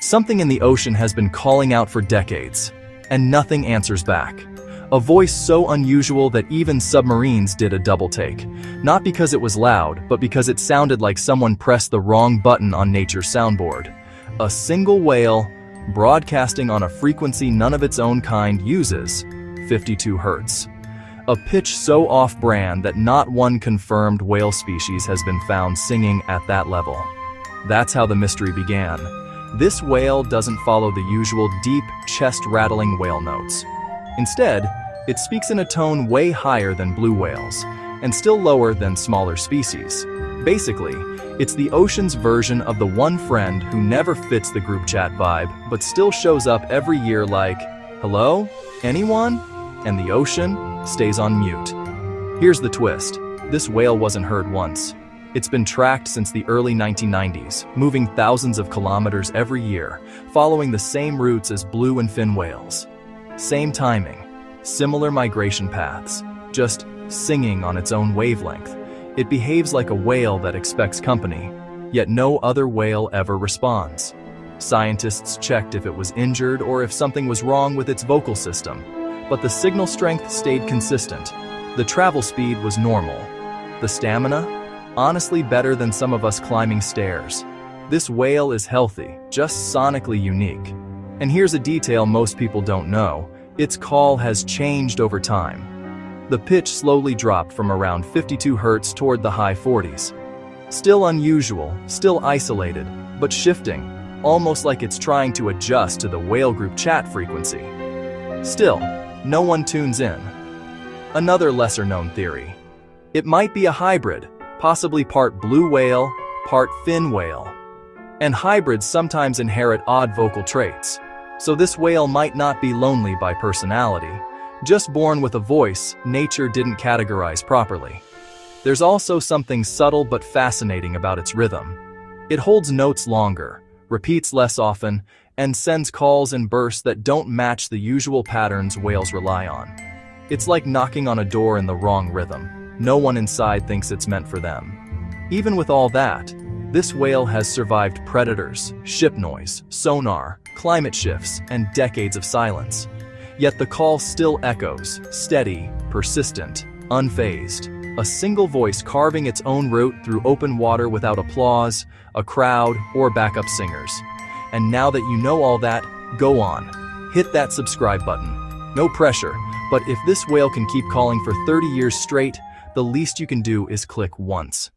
Something in the ocean has been calling out for decades, and nothing answers back. A voice so unusual that even submarines did a double take. Not because it was loud, but because it sounded like someone pressed the wrong button on nature's soundboard. A single whale, broadcasting on a frequency none of its own kind uses, 52 Hz. A pitch so off-brand that not one confirmed whale species has been found singing at that level. That's how the mystery began. This whale doesn't follow the usual deep, chest-rattling whale notes. Instead, it speaks in a tone way higher than blue whales, and still lower than smaller species. Basically, it's the ocean's version of the one friend who never fits the group chat vibe, but still shows up every year like, "Hello? Anyone?" And the ocean stays on mute. Here's the twist. This whale wasn't heard once. It's been tracked since the early 1990s, moving thousands of kilometers every year, following the same routes as blue and fin whales. Same timing, similar migration paths, just singing on its own wavelength. It behaves like a whale that expects company, yet no other whale ever responds. Scientists checked if it was injured or if something was wrong with its vocal system, but the signal strength stayed consistent. The travel speed was normal. The stamina? Honestly better than some of us climbing stairs. This whale is healthy, just sonically unique. And here's a detail most people don't know. Its call has changed over time. The pitch slowly dropped from around 52 Hz toward the high 40s. Still unusual, still isolated, but shifting, almost like it's trying to adjust to the whale group chat frequency. Still, no one tunes in. Another lesser-known theory. It might be a hybrid, possibly part blue whale, part fin whale. And hybrids sometimes inherit odd vocal traits. So this whale might not be lonely by personality, just born with a voice nature didn't categorize properly. There's also something subtle but fascinating about its rhythm. It holds notes longer, repeats less often, and sends calls in bursts that don't match the usual patterns whales rely on. It's like knocking on a door in the wrong rhythm. No one inside thinks it's meant for them. Even with all that, this whale has survived predators, ship noise, sonar, climate shifts, and decades of silence. Yet the call still echoes, steady, persistent, unfazed. A single voice carving its own route through open water without applause, a crowd, or backup singers. And now that you know all that, go on. Hit that subscribe button. No pressure, but if this whale can keep calling for 30 years straight, the least you can do is click once.